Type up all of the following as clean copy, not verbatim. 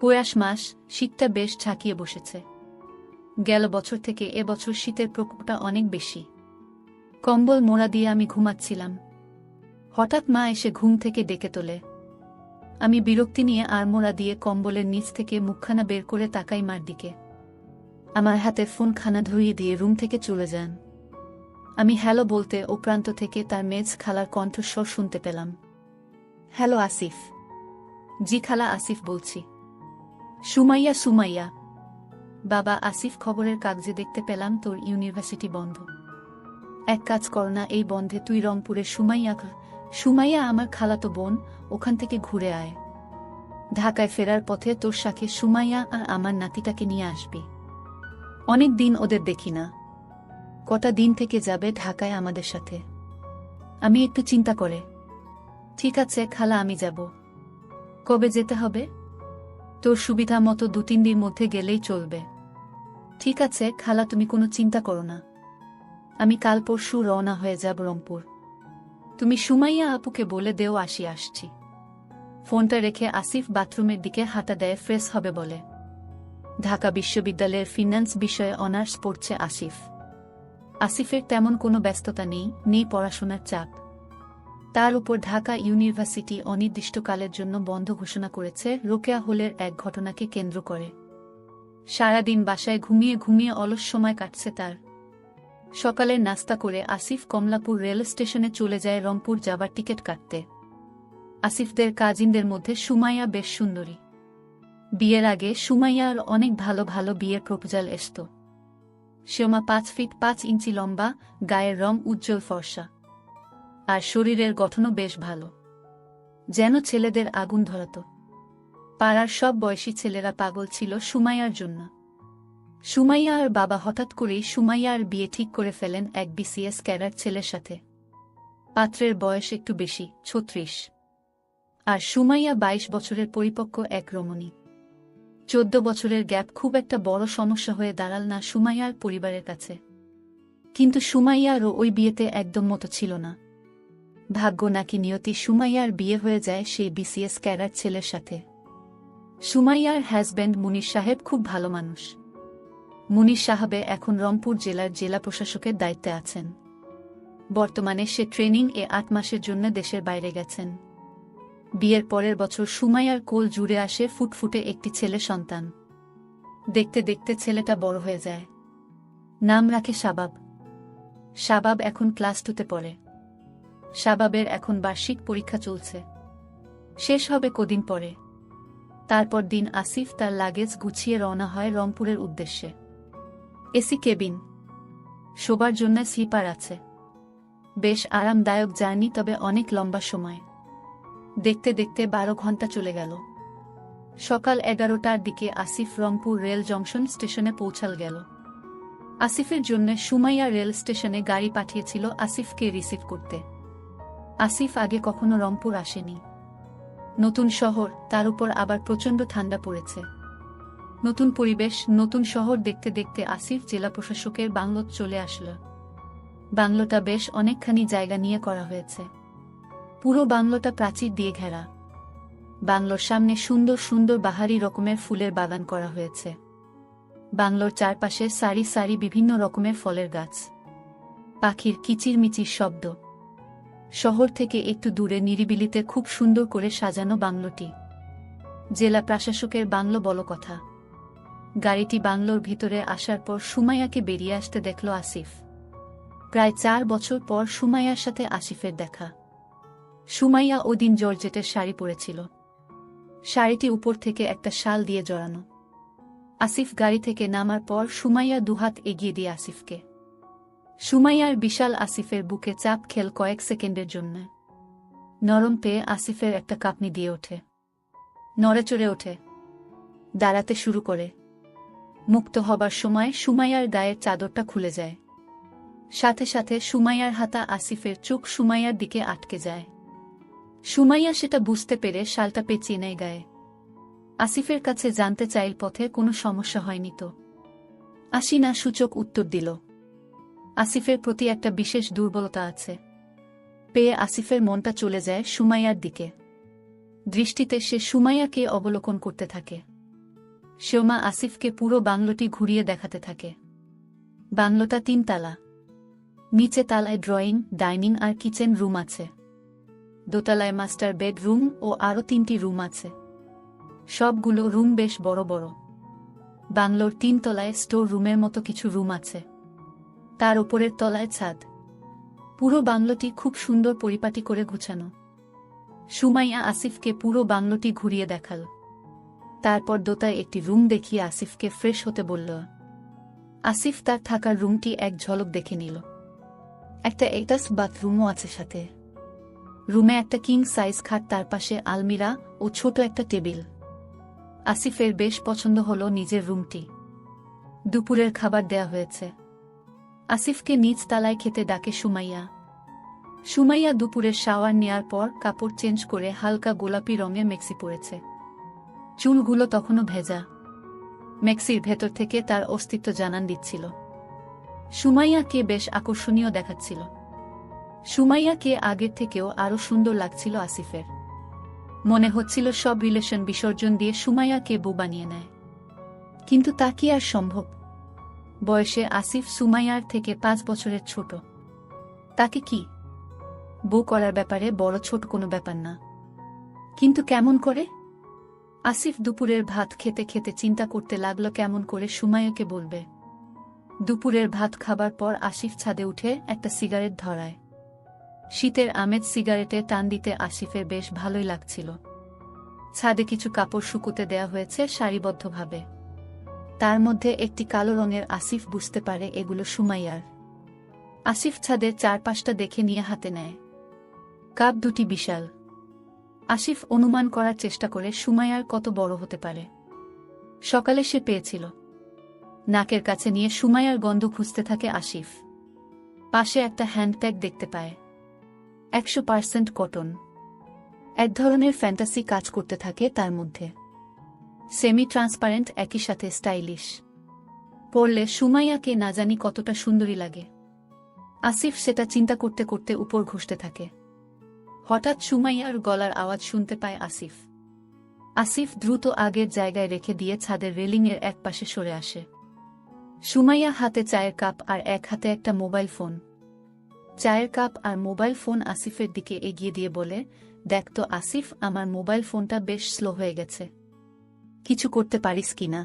পৌষ মাস, শীতটা বেশ ঝাঁকিয়ে বসেছে। গেল বছর থেকে এবছর শীতের প্রকোপটা অনেক বেশি। কম্বল মোড়া দিয়ে আমি ঘুমাচ্ছিলাম। হঠাৎ মা এসে ঘুম থেকে ডেকে তোলে। আমি বিরক্তি নিয়ে আড়মোড়া দিয়ে কম্বলের নিচ থেকে মুখখানা বের করে তাকাই মার দিকে। আমার হাতে ফোনখানা ধরিয়ে দিয়ে রুম থেকে চলে যান। আমি হ্যালো বলতে ও প্রান্ত থেকে তার মেজ খালার কণ্ঠস্বর শুনতে পেলাম। হ্যালো আসিফ। জি খালা, আসিফ বলছি। সুমাইয়া সুমাইয়া। বাবা আসিফ, খবরের কাগজে দেখতে পেলাম তোর ইউনিভার্সিটি বন্ধ। এক কাজ কর না, এই বন্ধে তুই রংপুরের সুমাইয়া আমার খালাতো বোন, ওখান থেকে ঘুরে আয়। ঢাকায় ফেরার পথে তোর সাথে সুমাইয়া আর আমার নাতিটাকে নিয়ে আসবি। অনেক দিন ওদের দেখি না। কটা দিন থেকে যাবে ঢাকায় আমাদের সাথে। আমি একটু চিন্তা করে। ঠিক আছে খালা, আমি যাব। কবে যেতে হবে? তোর সুবিধা মতো 2-3 দিন মধ্যে গেলেই চলবে। ঠিক আছে খালা, তুমি কোনো চিন্তা করো না। আমি কাল পরশু রওনা হয়ে যাব রংপুর। তুমি সুমাইয়া আপুকে বলে দেও আসছি। ফোনটা রেখে আসিফ বাথরুমের দিকে হাঁটা দেয় ফ্রেশ হবে বলে। ঢাকা বিশ্ববিদ্যালয়ের ফিন্যান্স বিষয়ে অনার্স পড়ছে আসিফ। আসিফের তেমন কোনো ব্যস্ততা নেই পড়াশোনার চাপ। তার উপর ঢাকা ইউনিভার্সিটি অনির্দিষ্টকালের জন্য বন্ধ ঘোষণা করেছে রোকেয়া হলের এক ঘটনাকে কেন্দ্র করে। সারাদিন বাসায় ঘুমিয়ে অলস সময় কাটছে তার। সকালের নাস্তা করে আসিফ কমলাপুর রেল স্টেশনে চলে যায় রংপুর যাবার টিকিট কাটতে। আসিফদের কাজিনদের মধ্যে সুমাইয়া বেশ সুন্দরী। বিয়ের আগে সুমাইয়ার অনেক ভালো ভালো বিয়ের প্রপোজাল আসত। সেমা 5 ফিট 5 ইঞ্চি লম্বা, গায়ের রং উজ্জ্বল ফর্সা, আর শরীরের গঠনও বেশ ভালো, যেন ছেলেদের আগুন ধরাত। পাড়ার সব বয়সী ছেলেরা পাগল ছিল সুমাইয়ার জন্য। সুমাইয়ার বাবা হঠাৎ করেই সুমাইয়ার বিয়ে ঠিক করে ফেলেন এক বিসিএস ক্যাডার ছেলের সাথে। পাত্রের বয়স একটু বেশি, 36, আর সুমাইয়া 22 বছরের পরিপক্ক এক রমণী। 14 বছরের গ্যাপ খুব একটা বড় সমস্যা হয়ে দাঁড়াল না সুমাইয়ার পরিবারের কাছে। কিন্তু সুমাইয়ারও ওই বিয়েতে একদম মতো ছিল না। ভাগ্য নাকি নিয়তি, সুমাইয়ার বিয়ে হয়ে যায় সেই বিসিএস ক্যাডার ছেলের সাথে। সুমাইয়ার হাজব্যান্ড মুনির সাহেব খুব ভালো মানুষ। মুনির সাহেবে এখন রংপুর জেলার জেলা প্রশাসকের দায়িত্বে আছেন। বর্তমানে সে ট্রেনিং 8 মাসের জন্য দেশের বাইরে গেছেন। বিয়ের পরের বছর সুমাইয়ার কোল জুড়ে আসে ফুটফুটে একটি ছেলে সন্তান। দেখতে দেখতে ছেলেটা বড় হয়ে যায়। নাম রাখে শাবাব। শাবাব এখন ক্লাস 2তে পড়ে। শাবাবের এখন বার্ষিক পরীক্ষা চলছে, শেষ হবে কদিন পরে। তারপর দিন আসিফ তার লাগেজ গুছিয়ে রওনা হয় রংপুরের উদ্দেশ্যে। এসি কেবিন, শোবার জন্য স্লিপার আছে। বেশ আরামদায়ক জার্নি, তবে অনেক লম্বা সময়। দেখতে দেখতে 12 ঘন্টা চলে গেল। সকাল 11টার দিকে আসিফ রংপুর রেল জংশন স্টেশনে পৌঁছাল গেল। আসিফের জন্য সুমাইয়া রেল স্টেশনে গাড়ি পাঠিয়েছিল আসিফকে রিসিভ করতে। আসিফ আগে কখনো রংপুর আসেনি। নতুন শহর, তার উপর আবার প্রচণ্ড ঠান্ডা পড়েছে। নতুন পরিবেশ, নতুন শহর দেখতে দেখতে আসিফ জেলা প্রশাসকের বাংলোত চলে আসল। বাংলোটা বেশ অনেকখানি জায়গা নিয়ে করা হয়েছে। পুরো বাংলোটা প্রাচীর দিয়ে ঘেরা। বাংলোর সামনে সুন্দর সুন্দর বাহারি রকমের ফুলের বাগান করা হয়েছে। বাংলোর চারপাশে সারি সারি বিভিন্ন রকমের ফলের গাছ। পাখির কিচিরমিচির শব্দ। শহর থেকে একটু দূরে নিরিবিলিতে খুব সুন্দর করে সাজানো বাংলোটি। জেলা প্রশাসকের বাংলো বলো কথা। গাড়িটি বাংলোর ভিতরে আসার পর সুমাইয়াকে বেরিয়ে আসতে দেখল আসিফ। প্রায় 4 বছর পর সুমাইয়ার সাথে আসিফের দেখা। সুমাইয়া ওদিন জর্জেটের শাড়ি পরেছিল। শাড়িটি উপর থেকে একটা শাল দিয়ে জড়ানো। আসিফ গাড়ি থেকে নামার পর সুমাইয়া দুহাত এগিয়ে দিয়ে আসিফকে। সুমাইয়ার বিশাল আসিফের বুকে চাপ খেল কয়েক সেকেন্ডের জন্য। নরম পেয়ে আসিফের একটা কাঁপনি দিয়ে ওঠে। নড়েচড়ে ওঠে, দাঁড়াতে শুরু করে। মুক্ত হবার সময় সুমাইয়ার গায়ের চাদরটা খুলে যায়। সাথে সাথে সুমাইয়ার হাতা আসিফের চোখ সুমাইয়ার দিকে আটকে যায়। সুমাইয়া সেটা বুঝতে পেরে শালটা পেঁচিয়ে নেয় গায়ে। আসিফের কাছে জানতে চাইল পথে কোনো সমস্যা হয়নি তো। আসি না সূচক উত্তর দিল। আসিফের প্রতি একটা বিশেষ দুর্বলতা আছে। পেয়ে আসিফের মনটা চলে যায় সুমাইয়ার দিকে। দৃষ্টিতে সে সুমাইয়াকে অবলোকন করতে থাকে। সোমা আসিফকে পুরো বাংলোটি ঘুরিয়ে দেখাতে থাকে। বাংলোটা 3 তালা। নিচে তালায় ড্রয়িং, ডাইনিং আর কিচেন রুম আছে। দোতলায় মাস্টার বেডরুম ও আরও 3টি রুম আছে। সবগুলো রুম বেশ বড় বড়। বাংলোর 3 তলায় স্টোর রুমের মতো কিছু রুম আছে। তার উপরের তলায় ছাদ। পুরো বাংলোটি খুব সুন্দর পরিপাটি করে গুছানো। সুমাইয়া আসিফকে পুরো বাংলোটি ঘুরিয়ে দেখাল। তারপর দোতায় একটি রুম দেখিয়ে আসিফকে ফ্রেশ হতে বলল। আসিফ তার থাকার রুমটি এক ঝলক দেখে নিল। একটা অ্যাটাচ বাথরুমও আছে সাথে। রুমে একটা কিং সাইজ খাট, তার পাশে আলমিরা ও ছোট একটা টেবিল। আসিফের বেশ পছন্দ হলো নিজের রুমটি। দুপুরের খাবার দেয়া হয়েছে। আসিফকে নিচ তালায় খেতে ডাকে সুমাইয়া। সুমাইয়া দুপুরের শাওয়ার নেয়ার পর কাপড় চেঞ্জ করে হালকা গোলাপি রঙের মেক্সি পরেছে। চুলগুলো তখনও ভেজা। মেক্সির ভেতর থেকে তার অস্তিত্ব জানান দিচ্ছিল। সুমাইয়াকে বেশ আকর্ষণীয় দেখাচ্ছিল। সুমাইয়াকে আগের থেকেও আরও সুন্দর লাগছিল আসিফের। মনে হচ্ছিল সব রিলেশন বিসর্জন দিয়ে সুমাইয়াকে বউ বানিয়ে নেয়। কিন্তু তা কি আর সম্ভব? বয়সে আসিফ সুমাইয়ার থেকে 5 বছরের ছোট। তাকে কি বউ করার ব্যাপারে বড় ছোট কোনো ব্যাপার না। কিন্তু কেমন করে? আসিফ দুপুরের ভাত খেতে খেতে চিন্তা করতে লাগল কেমন করে সুমাইয়াকে বলবে। দুপুরের ভাত খাবার পর আসিফ ছাদে উঠে একটা সিগারেট ধরায়। শীতের আমেজ সিগারেটে টান দিতে আসিফের বেশ ভালোই লাগছিল। ছাদে কিছু কাপড় শুকোতে দেয়া হয়েছে সারিবদ্ধভাবে। তার মধ্যে একটি কালো রঙের। আসিফ বুঝতে পারে এগুলো সুমাইয়ার। আসিফ ছাদের 4-5টা দেখে নিয়ে হাতে নেয়। কাপ দুটি বিশাল। আসিফ অনুমান করার চেষ্টা করে সুমাইয়ার কত বড় হতে পারে। সকালে সে পেয়েছিল। নাকের কাছে নিয়ে সুমাইয়ার গন্ধ খুঁজতে থাকে আসিফ। পাশে একটা হ্যান্ডব্যাগ দেখতে পায়। 100% কটন। এক ধরনের ফ্যান্টাসি কাজ করতে থাকে তার মধ্যে। সেমি ট্রান্সপারেন্ট, একই সাথে স্টাইলিশ। পরলে সুমাইয়াকে না জানি কতটা সুন্দরী লাগে। আসিফ সেটা চিন্তা করতে করতে উপর ঘষতে থাকে। হঠাৎ সুমাইয়ার গলার আওয়াজ শুনতে পায় আসিফ। আসিফ দ্রুত আগের জায়গায় রেখে দিয়ে ছাদের রেলিংয়ের এক পাশে সরে আসে। সুমাইয়া হাতে চায়ের কাপ আর এক হাতে একটা মোবাইল ফোন। চায়ের কাপ আর মোবাইল ফোন আসিফের দিকে এগিয়ে দিয়ে বলে, দেখ তো আসিফ, আমার মোবাইল ফোনটা বেশ স্লো হয়ে গেছে। কিছু করতে পারিস কিনা?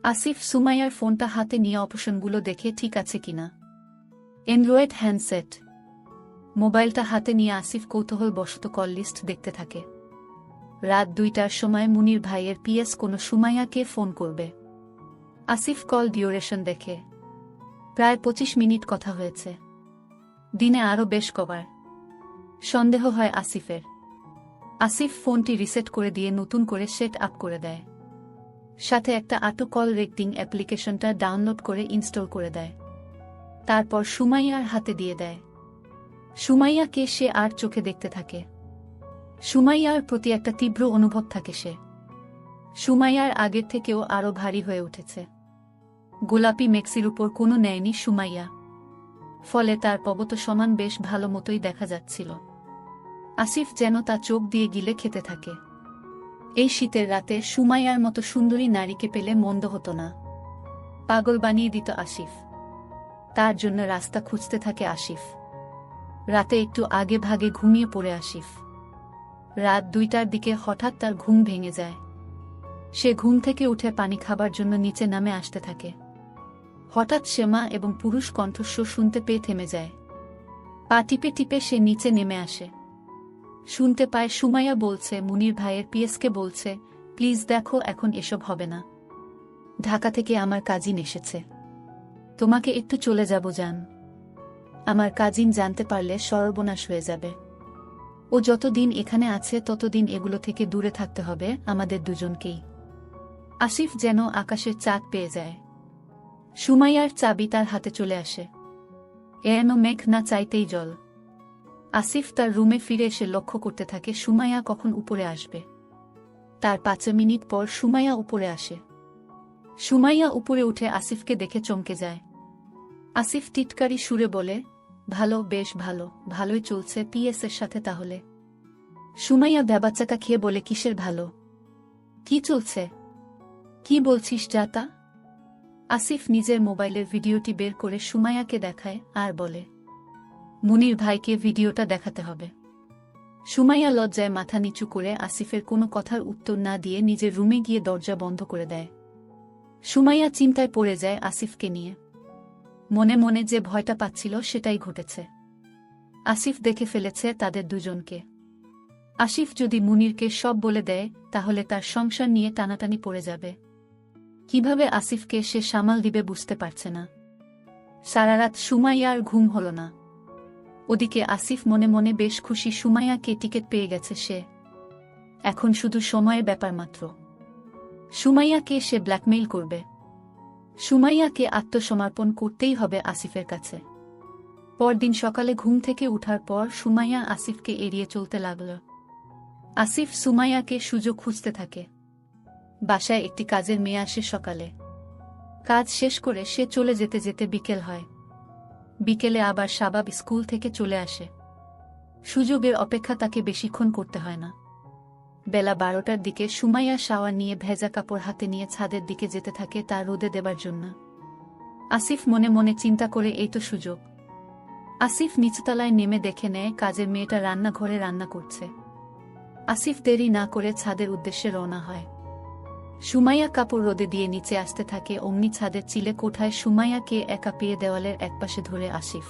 আসিফ সুমাইয়ার ফোনটা হাতে নিয়ে অপশনগুলো দেখে ঠিক আছে কিনা। Android handset. মোবাইলটা হাতে নিয়ে আসিফ কৌতূহলবশত কল লিস্ট দেখতে থাকে। রাত 2টার সময় মুনির ভাইয়ের পিএস কোনো সুমাইয়াকে ফোন করবে। আসিফ কল ডিউরেশন দেখে। প্রায় 25 মিনিট কথা হয়েছে। দিনে আরও বেশ কবার। সন্দেহ হয় আসিফের। আসিফ ফোনটি রিসেট করে দিয়ে নতুন করে সেট আপ করে দেয়। সাথে একটা অটো কল রেকর্ডিং অ্যাপ্লিকেশনটা ডাউনলোড করে ইনস্টল করে দেয়। তারপর সুমাইয়ার হাতে দিয়ে দেয়। সুমাইয়াকে সে আর চোখে দেখতে থাকে। সুমাইয়ার প্রতি একটা তীব্র অনুভব থাকে সে। সুমাইয়ার আগের থেকেও আরও ভারী হয়ে উঠেছে। গোলাপি মেক্সির উপর কোনো নেয়নি সুমাইয়া। ফলে তার পবত সমান বেশ ভালো মতোই দেখা যাচ্ছিল। আসিফ যেন তা চোখ দিয়ে গিলে খেতে থাকে। এই শীতের রাতে সুমাইয়ার মতো সুন্দরী নারীকে পেলে মন্দ হতো না। পাগল বানিয়ে দিত আসিফ। তার জন্য রাস্তা খুঁজতে থাকে আসিফ। রাতে একটু আগে ভাগে ঘুমিয়ে পড়ে আসিফ। রাত 2টার দিকে হঠাৎ তার ঘুম ভেঙে যায়। সে ঘুম থেকে উঠে পানি খাবার জন্য নিচে নামে আসতে থাকে। হঠাৎ শ্যামা এবং পুরুষ কণ্ঠস্বর শুনতে পেয়ে থেমে যায়। পা টিপে টিপে সে নিচে নেমে আসে। শুনতে পায় সুমাইয়া বলছে, মুনির ভাইয়ের পিএসকে বলছে, প্লিজ দেখো, এখন এসব হবে না। ঢাকা থেকে আমার কাজিন এসেছে। তোমাকে একটু চলে যাব জান। আমার কাজিন জানতে পারলে সর্বনাশ হয়ে যাবে। ও যতদিন এখানে আছে ততদিন এগুলো থেকে দূরে থাকতে হবে আমাদের দুজনকেই। আসিফ যেন আকাশের চাঁদ পেয়ে যায়। সুমাইয়ার চাবি তার হাতে চলে আসে। এনো মেঘ না চাইতেই জল। আসিফ তার রুমে ফিরে এসে লক্ষ্য করতে থাকে সুমাইয়া কখন উপরে আসবে। তার 5 মিনিট পর সুমাইয়া উপরে আসে। সুমাইয়া উপরে উঠে আসিফকে দেখে চমকে যায়। আসিফ টিটকারি সুরে বলে, ভালো, বেশ ভালো, ভালোই চলছে পিএস এর সাথে তাহলে। সুমাইয়া ভ্যাবাচ্চাকা খেয়ে বলে, কিসের ভালো? কি চলছে? কি বলছিস যাতা? আসিফ নিজের মোবাইলের ভিডিওটি বের করে সুমাইয়াকে দেখায় আর বলে, মুনির ভাইকে ভিডিওটা দেখাতে হবে। সুমাইয়া লজ্জায় মাথা নিচু করে আসিফের কোনো কথার উত্তর না দিয়ে নিজের রুমে গিয়ে দরজা বন্ধ করে দেয়। সুমাইয়া চিন্তায় পড়ে যায় আসিফকে নিয়ে। মনে মনে যে ভয়টা পাচ্ছিল সেটাই ঘটেছে। আসিফ দেখে ফেলেছে তাদের দুজনকে। আসিফ যদি মুনিরকে সব বলে দেয় তাহলে তার সংসার নিয়ে টানাটানি পড়ে যাবে। কিভাবে আসিফকে সে সামাল দিবে বুঝতে পারছে না। সারা রাত সুমাইয়ার ঘুম হল না। ওদিকে আসিফ মনে মনে বেশ খুশি সুমাইয়াকে টিকিট পেয়ে গেছে সে। এখন শুধু সময়ের ব্যাপার মাত্র। সুমাইয়াকে সে ব্ল্যাকমেইল করবে। সুমাইয়াকে আত্মসমর্পণ করতেই হবে আসিফের কাছে। পরদিন সকালে ঘুম থেকে উঠার পর সুমাইয়া আসিফকে এড়িয়ে চলতে লাগল। আসিফ সুমাইয়াকে সুযোগ খুঁজতে থাকে। বাসায় একটি কাজের মেয়ে আসে সকালে। কাজ শেষ করে সে চলে যেতে যেতে বিকেল হয়। বিকেলে আবার শাবাব স্কুল থেকে চলে আসে। সুযোগের অপেক্ষা তাকে বেশিক্ষণ করতে হয় না। বেলা 12টার দিকে সুমাইয়া শাওয়ার নিয়ে ভেজা কাপড় হাতে নিয়ে ছাদের দিকে যেতে থাকে তা রোদে দেবার জন্য। আসিফ মনে মনে চিন্তা করে এই তো সুযোগ। আসিফ নিচতলায় নেমে দেখে নেয় কাজের মেয়েটা রান্নাঘরে রান্না করছে। আসিফ দেরি না করে ছাদের উদ্দেশ্যে রওনা হয়। সুমাইয়া কাপড় রোদে দিয়ে নিচে আসতে থাকে। অমনি ছাদের চিলে কোঠায় সুমাইয়াকে একা পেয়ে দেওয়ালের একপাশে ধরে আসিফ।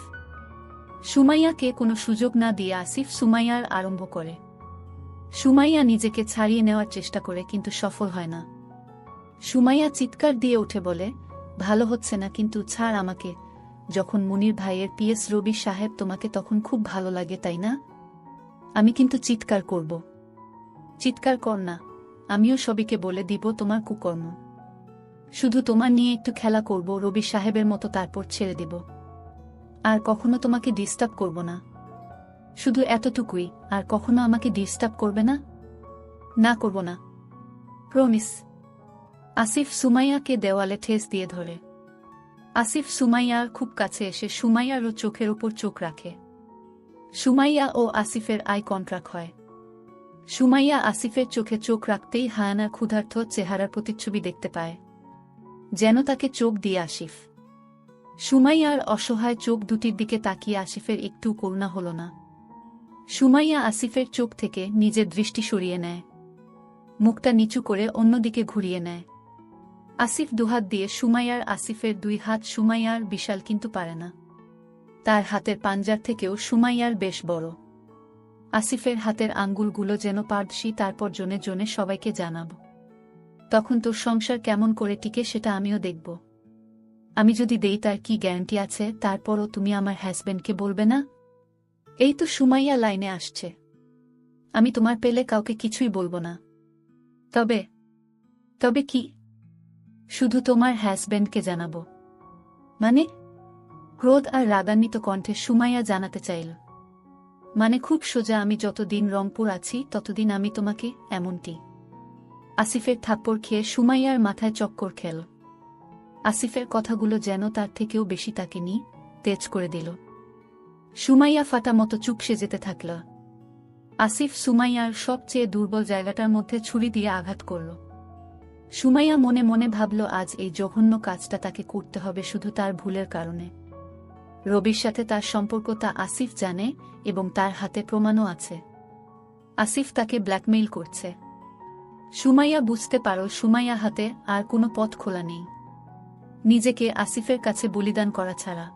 সুমাইয়াকে কোনো সুযোগ না দিয়ে আসিফ সুমাইয়ার আরম্ভ করে। সুমাইয়া নিজেকে ছাড়িয়ে নেওয়ার চেষ্টা করে কিন্তু সফল হয় না। সুমাইয়া চিৎকার দিয়ে উঠে বলে, ভালো হচ্ছে না কিন্তু ছাড় আমাকে। যখন মুনির ভাইয়ের পিএস রবি সাহেব তোমাকে তখন খুব ভালো লাগে তাই না? আমি কিন্তু চিৎকার করব। চিৎকার কর না, আমিও সবিকে বলে দিব তোমার কুকর্ম। শুধু তোমার নিয়ে একটু খেলা করব রবি সাহেবের মতো, তারপর ছেড়ে দিব। আর কখনো তোমাকে ডিস্টার্ব করব না। শুধু এতটুকুই, আর কখনো আমাকে ডিস্টার্ব করবে না? না, করব না, প্রমিস। আসিফ সুমাইয়াকে দেওয়ালে ঠেস দিয়ে ধরে। আসিফ সুমাইয়ার খুব কাছে এসে সুমাইয়ারও চোখের ওপর চোখ রাখে। সুমাইয়া ও আসিফের আই কন্ট্রাক্ট হয়। সুমাইয়া আসিফের চোখে চোখ রাখতেই হায়ানার ক্ষুধার্ত চেহারার প্রতিচ্ছবি দেখতে পায়, যেন তাকে চোখ দিয়ে আসিফ। সুমাইয়ার অসহায় চোখ দুটির দিকে তাকিয়ে আসিফের একটু করুণা হল না। সুমাইয়া আসিফের চোখ থেকে নিজের দৃষ্টি সরিয়ে নেয়, মুখটা নিচু করে অন্যদিকে ঘুরিয়ে নেয়। আসিফ দুহাত দিয়ে সুমাইয়ার, আসিফের দুই হাত সুমাইয়ার বিশাল কিন্তু পারে না। তার হাতের পাঞ্জার থেকেও সুমাইয়ার বেশ বড়। আসিফের হাতের আঙ্গুলগুলো যেন পারদর্শী। তারপর জনে জনে সবাইকে জানাব, তখন তোর সংসার কেমন করে টিকে সেটা আমিও দেখব। আমি যদি দেই তার কি গ্যারান্টি আছে? তারপরও তুমি আমার হাজবেন্ডকে বলবে না? এই তো সুমাইয়া লাইনে আসছে। আমি তোমার পেলে কাউকে কিছুই বলবো না। তবে তবে কি? শুধু তোমার হাজবেন্ডকে জানাবো। মানে? ক্রোধ আর রাগান্বিত কণ্ঠে সুমাইয়া জানাতে চাইল, মানে খুব সোজা, আমি যতদিন রংপুর আছি ততদিন আমি তোমাকে। এমনটি। আসিফের থাপ্পড় খেয়ে সুমাইয়ার মাথায় চক্কর খেল। আসিফের কথাগুলো যেন তার থেকেও বেশি তাকে তেজ করে দিল। সুমাইয়া ফাটা মতো চুপসে যেতে থাকল। আসিফ সুমাইয়ার সবচেয়ে দুর্বল জায়গাটার মধ্যে ছুরি দিয়ে আঘাত করল। সুমাইয়া মনে মনে ভাবল, আজ এই জঘন্য কাজটা তাকে করতে হবে শুধু তার ভুলের কারণে। রবির সাথে তার সম্পর্ক তা আসিফ জানে এবং তার হাতে প্রমাণও আছে। আসিফ তাকে ব্ল্যাকমেইল করছে। সুমাইয়া বুঝতে পারল সুমাইয়া হাতে আর কোনো পথ খোলা নেই, নিজেকে আসিফের কাছে বলিদান করা ছাড়া।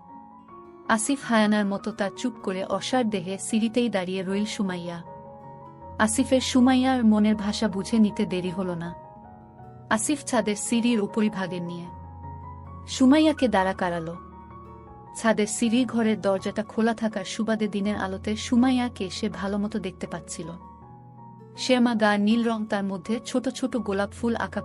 আসিফ হায়ানার মতো তার চুপ করে অসাড় দেহে সিঁড়িতেই দাঁড়িয়ে রইল সুমাইয়া। আসিফের সুমাইয়ার মনের ভাষা বুঝে নিতে দেরি হল না। আসিফ ছাদের সিঁড়ির উপরিভাগের নিয়ে সুমাইয়াকে দাঁড়া করাল। ছাদের সিঁড়ির ঘরের দরজাটা খোলা থাকার সুবাদে দিনের আলোতে সুমাইয়াকে সে ভালোমতো দেখতে পাচ্ছিল। শ্যামা গা নীল রং, তার মধ্যে ছোট ছোট গোলাপ ফুল আঁকা।